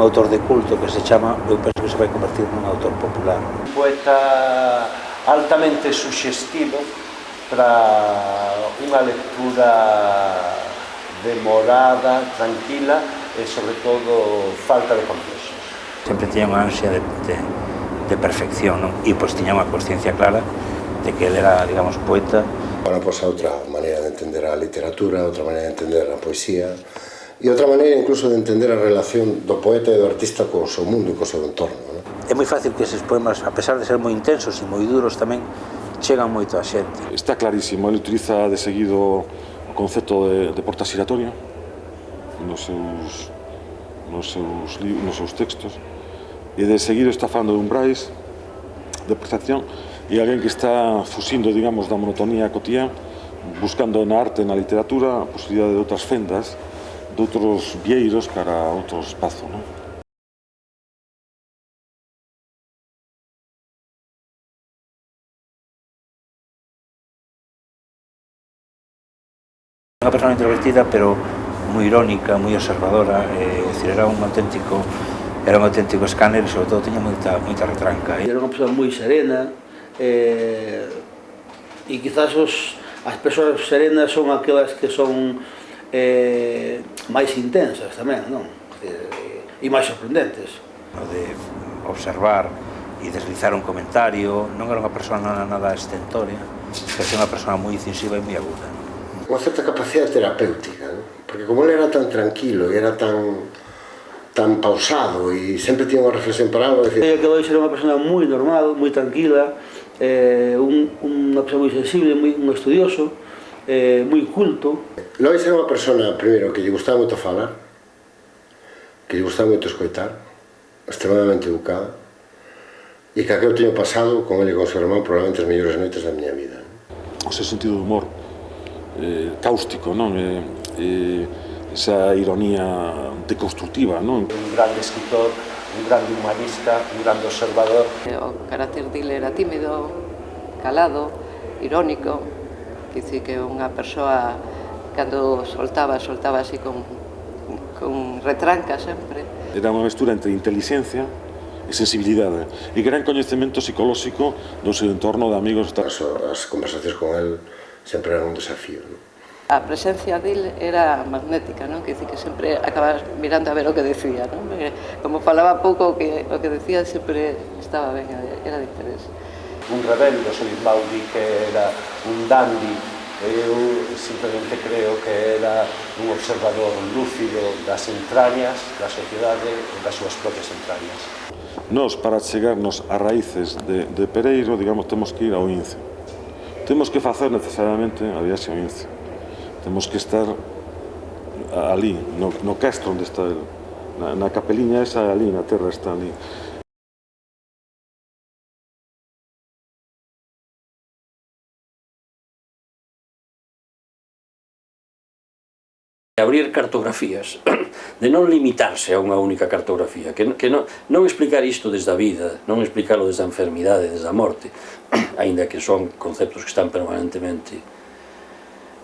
autor de culto que se chama, eu penso que se vai convertir nun autor popular. Un poeta altamente suxestivo para unha lectura demorada, tranquila e, sobre todo, falta de complexos. Sempre tiña unha ansia de perfección, non? E, pois, tiña unha consciencia clara de que ele era, digamos, poeta. Ahora, pois, outra maneira de entender a literatura, outra maneira de entender a poesía, e outra maneira incluso de entender a relación do poeta e do artista co seu mundo e co seu entorno, non? É moi fácil que eses poemas, a pesar de ser moi intensos e moi duros tamén, chegan moito a xente. Está clarísimo, ele utiliza de seguido o concepto de porta xiratoria nos seus textos, e de seguido está falando de umbrais, de percepción, e alguén que está fuxindo, digamos, da monotonía cotiá, buscando na arte e na literatura a posibilidade de outras fendas, de outros vieiros cara a outro espazo, non? Unha persona introvertida, pero moi irónica, moi observadora, era un auténtico escáner e, sobre todo, tiña moita retranca. Era unha persoa moi serena, e quizás as persoas serenas son aquelas que son máis intensas tamén, non? E máis sorprendentes. De observar e deslizar un comentario, non era unha persona nada estentórea, pero era unha persona moi incisiva e moi aguda. Unha certa capacidade terapéutica, non? Porque como ele era tan tranquilo e era tan pausado e sempre tiña unha reflexión para algo, Que Lois era unha persona moi normal, moi tranquila, unha persona moi sensible, un estudioso, moi culto. Lois era unha persona, primeiro, que lle gustaba moito falar, que lle gustaba moito escoitar, extremadamente educada, e que aquilo teño pasado con ele e con o seu irmán probablemente as mellores noites da miña vida. O seu sentido de humor cáustico, non? Esa ironía deconstructiva, non? Un grande escritor, un grande humanista, un grande observador. O carácter dele era tímido, calado, irónico, que unha persoa, cando soltaba así con retranca sempre. Era unha mestura entre inteligencia e sensibilidade, e gran coñecemento psicolóxico do seu entorno de amigos. As conversacións con el sempre eran un desafío, non? A presencia dele era magnética, non? Que sempre acabas mirando a ver o que decía, non? Como falaba pouco, o que decía sempre estaba ben, era de interés. Un rebelde, o Baudi, que era un dandy, eu simplemente creo que era un observador lúcido das entrañas da sociedade e das súas propias entrañas. Nós, para chegarnos a raíces de Pereiro, digamos, temos que ir ao Ince. Temos que facer necesariamente a viaxe ao Ince. Temos que estar ali, no castro onde está ele. Na capeliña esa ali, na terra está ali. Abrir cartografías, de non limitarse a unha única cartografía, que non explicar isto desde a vida, non explicarlo desde a enfermidade, desde a morte, aínda que son conceptos que están permanentemente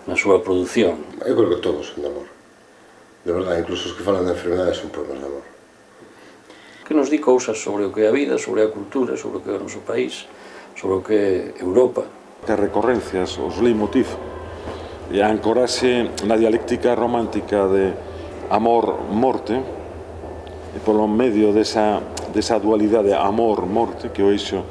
na súa produción. Eu creo que todos son de amor. De verdade, incluso os que falan de enfermedades son poemas de amor. Que nos di cousas sobre o que é a vida, sobre a cultura, sobre o que é o noso país, sobre o que é Europa. As recorrencias, os leitmotiv, e a ancorase na dialéctica romántica de amor-morte, e polo medio desa dualidade amor-morte, que o eixo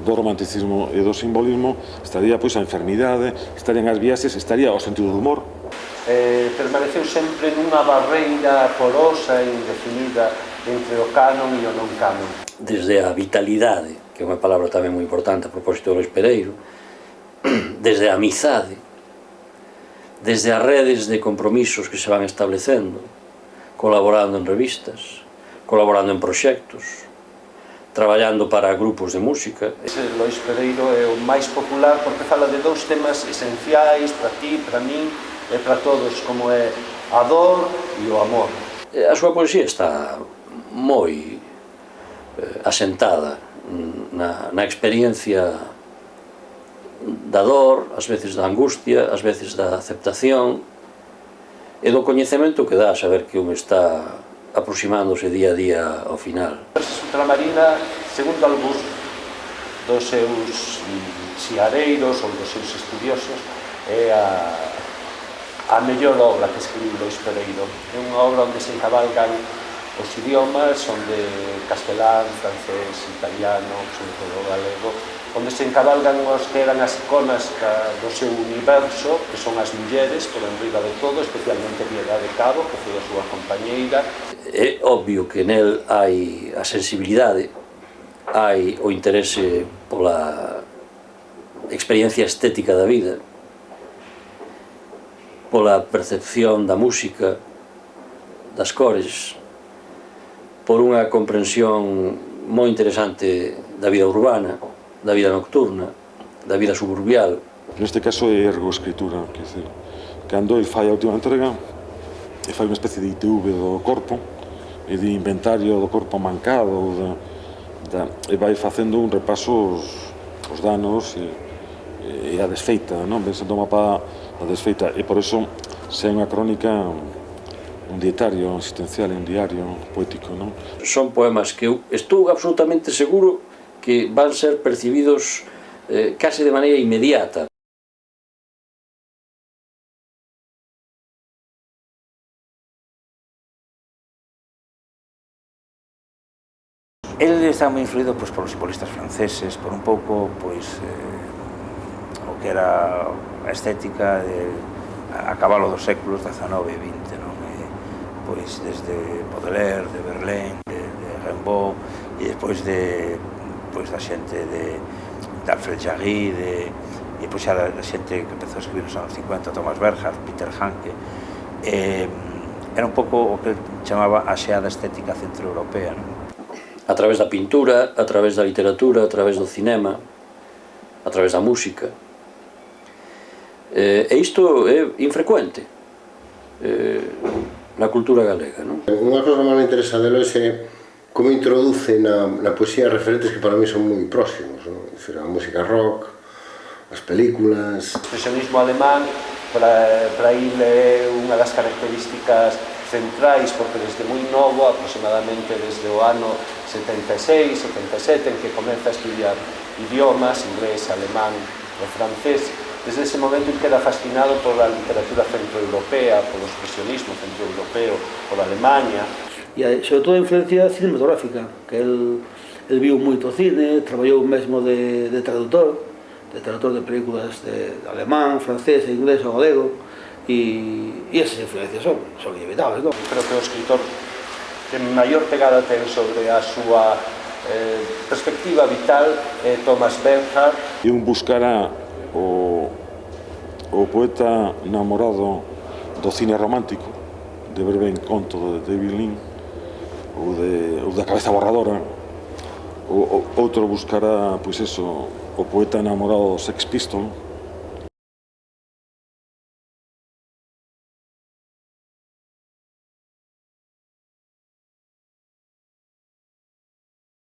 do romanticismo e do simbolismo, estaría pois a enfermidade, estarían as viaxes, estaría o sentido do humor. Permaneceu sempre nunha barreira porosa e indefinida entre o canon e o non canon. Desde a vitalidade, que é unha palabra tamén moi importante a propósito do Lois Pereiro, desde a amizade, desde as redes de compromisos que se van establecendo, colaborando en revistas, colaborando en proxectos, traballando para grupos de música. Lois Pereiro é o máis popular porque fala de dous temas esenciais para ti, para min e para todos, como é a dor e o amor. A súa poesía está moi asentada na experiencia da dor, ás veces da angustia, ás veces da aceptación e do coñecemento que dá a saber que un está aproximándose día a día ao final. Ultramarina, segundo algúns dos seus xiareiros ou dos seus estudiosos, é a mellor obra que escribiu Lois Pereiro. É unha obra onde se encabalgan os idiomas, onde castelán, francés, italiano, sobre todo galego, onde se encabalgan os que eran as iconas do seu universo, que son as mulleres, por enriba de todo, especialmente Piedade Cabo, que foi a súa compañeira. É obvio que nel hai a sensibilidade, hai o interese pola experiencia estética da vida, pola percepción da música, das cores, por unha comprensión moi interesante da vida urbana, da vida nocturna, da vida suburbial. Neste caso é ergoescritura, quer dizer, cando el fai a última entrega, e fai unha especie de ITV do corpo, e de inventario do corpo mancado, e vai facendo un repaso os danos e a desfeita, non? Pensando o mapa a desfeita, e por eso se é unha crónica, un dietario existencial, un diario poético, non? Son poemas que eu estou absolutamente seguro que van ser percibidos case de maneira inmediata. El está moi influído pois, por os simbolistas franceses, por un pouco pois, o que era a estética a cabalo dos séculos XIX e XX, non? Pois desde Baudelaire, de Verlaine, de Rimbaud, e despois da xente de Alfred Jarry, e pois xa da xente que empezou a escribir nos anos 50, Thomas Bernhard, Peter Handke. Era un pouco o que chamaba a xeada estética centroeuropea, non? A través da pintura, a través da literatura, a través do cinema, a través da música. E isto é infrecuente na cultura galega, non? Unha cosa máis interesante é como introduce na poesía referentes que para mí son moi próximos, non? A música rock, as películas... O expresionismo alemán, para il é unha das características centrais, porque desde moi novo, aproximadamente desde o ano 76, 77, en que comeza a estudiar idiomas, inglés, alemán e francés, desde ese momento en que era fascinado pola literatura centroeuropea, polo expresionismo centroeuropeo, pola Alemanha. E sobre todo a influencia cinematográfica, que el viu moito cine, traballou mesmo de traductor de películas de alemán, francés, inglés ou galego, e esas influencias son inevitables, non? Creo que o escritor que maior pegada ten sobre a súa perspectiva vital é Thomas Bernhard. E un buscará o poeta namorado do cine romántico, de ver ben conto de David Lean, ou da cabeza borradora. Outro buscará, pois eso, o poeta namorado do Sex Pistols.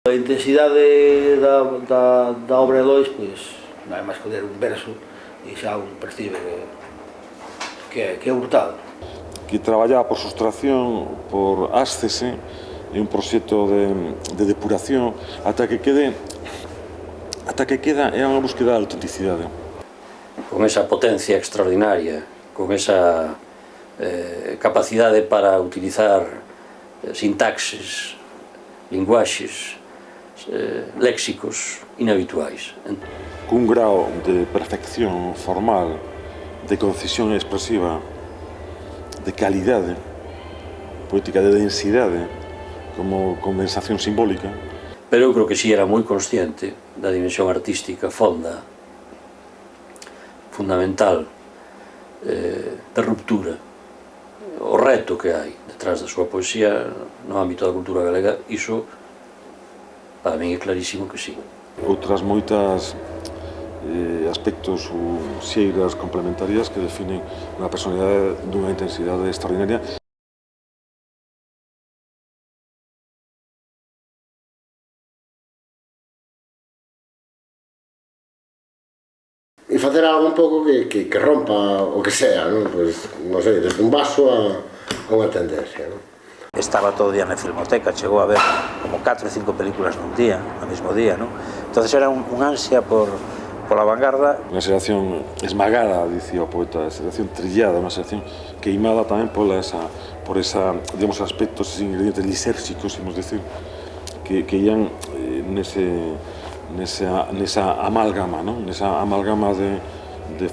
A intensidade da obra de Lois, pois, non é máis que ler un verso e xa un percibe que é brutal. Que traballaba por sustracción, por áscese, e un proxecto de depuración, ata que queda é unha búsqueda de autenticidade. Con esa potencia extraordinaria, con esa capacidade para utilizar sintaxes, linguaxes, léxicos inhabituais. Cun grao de perfección formal, de concisión expresiva, de calidade poética, de densidade, como condensación simbólica. Pero eu creo que si era moi consciente da dimensión artística fonda, fundamental, de ruptura, o reto que hai detrás da súa poesía no ámbito da cultura galega, iso para min é clarísimo que sí. Outras moitas aspectos ou xeiras complementarias que definen unha personalidade dunha intensidade extraordinaria. E facer algo un pouco que rompa o que sea, non? Pois, non sei, desde un vaso a unha tendencia, non? Estaba todo o día na Filmoteca, chegou a ver como 4 ou 5 películas nun día, no mesmo día, non? Entonces era un ansia pola vanguarda. Unha xeración esmagada, dicía o poeta, unha xeración trillada, unha xeración queimada tamén por esa, digamos, aspectos, esos ingredientes lisérxicos, imos decir, que ian nesa amálgama, non? Nesa amálgama de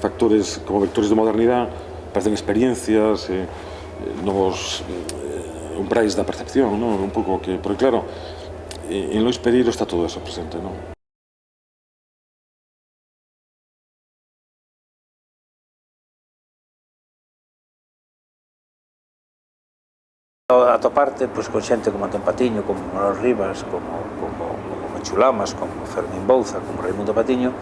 factores como vectores de modernidade, parecen experiencias, novos umbrais da percepción, non? Un pouco que, porque claro, en Lois Pereiro está todo eso presente, non? Atoparte pois, con xente como Antón Patiño, como Manuel Rivas, como Menchulamas, como Fermín Bouza, como Raimundo Patiño,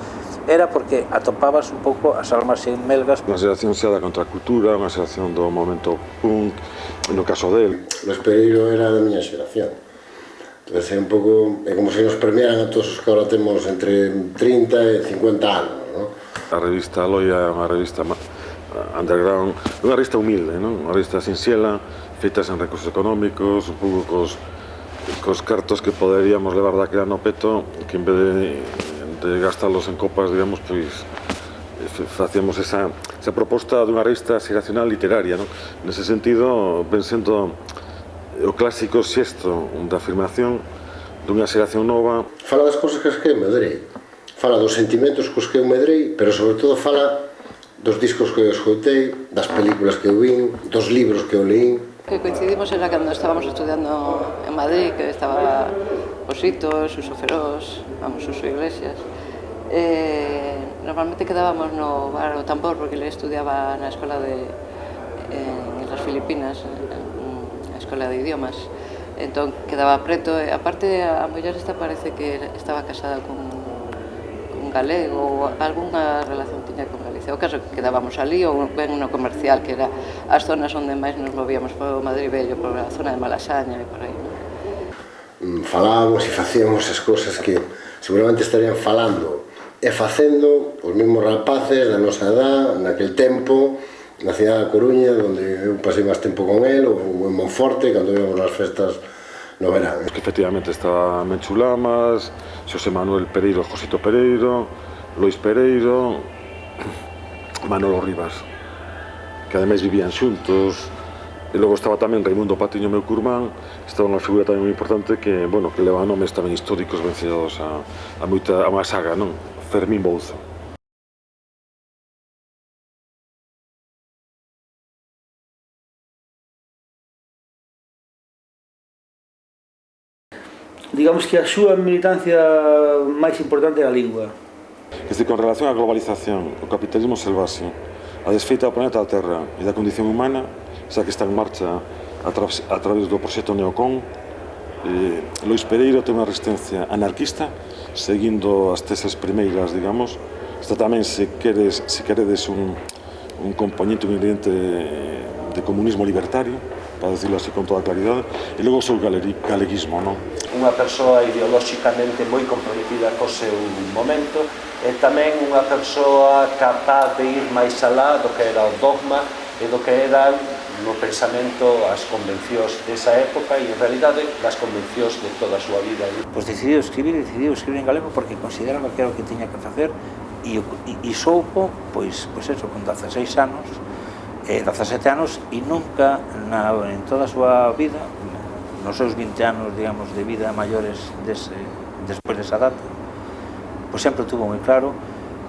era porque atopabas un pouco as almas en melgas. Unha xeración xa da contracultura, unha xeración do momento punk, no caso del. Lois Pereiro era da miña xeración. Entón, é un pouco, é como se nos premiaran a todos os que agora temos entre 30 e 50 anos, non? A revista Loia é unha revista underground, unha revista humilde, non? Unha revista sinxela, feitas en recursos económicos, un pouco cos cartos que poderíamos levar daquela no peto, que en vez de gastarlos en copas, digamos, pois facíamos esa proposta dunha revista xeracional literaria, non? Nese sentido, pensando o clásico xesto da afirmación dunha xeración nova. Fala das cousas que eu medrei, fala dos sentimentos cos que eu medrei, pero sobre todo fala dos discos que eu escoitei, das películas que eu vin, dos libros que eu leín. Que coincidimos era cando estábamos estudiando en Madrid, que estaba Osito, Suso Feroz, vamos, Suso Iglesias. Normalmente quedábamos no bar O Tambor, porque ele estudiaba na escola en las Filipinas, na escola de idiomas. Entón quedaba preto, e aparte a muller esta parece que estaba casada con galego, ou algunha relación tiña con Galicia. O caso que quedábamos ali, ou ben no comercial, que era as zonas onde máis nos movíamos, por Madrid Bello, por a zona de Malasaña e por aí. Falábamos e facíamos as cousas que seguramente estarían falando e facendo os mesmos rapaces da nosa edad, naquel tempo, na cidade da Coruña, onde eu pasei máis tempo con el, ou en Monforte, cando íbamos nas festas no verán. Que efectivamente estaba Menchulamas, Xosé Manuel Pereiro, Josito Pereiro, Lois Pereiro, Manolo Rivas, que ademais vivían xuntos, e logo estaba tamén Raimundo Patiño, meu curmán, estaba unha figura tamén moi importante que, bueno, que leva nomes tamén históricos vencidos a unha saga, non? Fermín Bouza. Digamos que a súa militancia máis importante é a lingua. É dicir, con relación á globalización, o capitalismo selvaxe, a desfeita do planeta Terra e da condición humana, xa que está en marcha a través do proxecto Neocon, Lois Pereiro ten unha resistencia anarquista, seguindo as teses primeiras, digamos. Está tamén, se queredes, un componente, un ingrediente de comunismo libertario, para decirlo así con toda claridade, e logo o seu galeguismo, non? Unha persoa ideolóxicamente moi comprometida co seu momento e tamén unha persoa capaz de ir máis alá do que era o dogma e do que eran no pensamento as convencións desa época e en realidade das convencións de toda a súa vida. Pois decidiu escribir en galego porque consideraba que era o que tiña que facer e soupo, pois eso, con 16 anos, 17 anos e nunca en toda a súa vida, nos seus 20 anos, digamos, de vida maiores despois desa data, pois sempre tuvo moi claro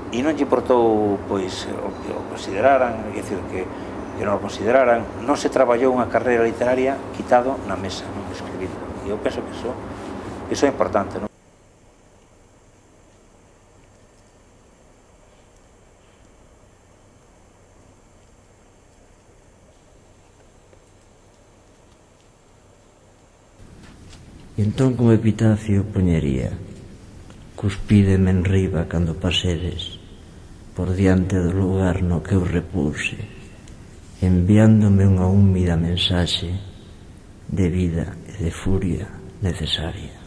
e non lle importou, pois, o que o consideraran, é dicir, que non o consideraran, non se traballou unha carreira literaria quitado na mesa, non escribindo. E eu penso que iso é importante, non? E entón como epitafio poñería: cuspídeme en riba cando pasedes por diante do lugar no que eu repuse, enviándome unha húmida mensaxe de vida e de furia necesaria.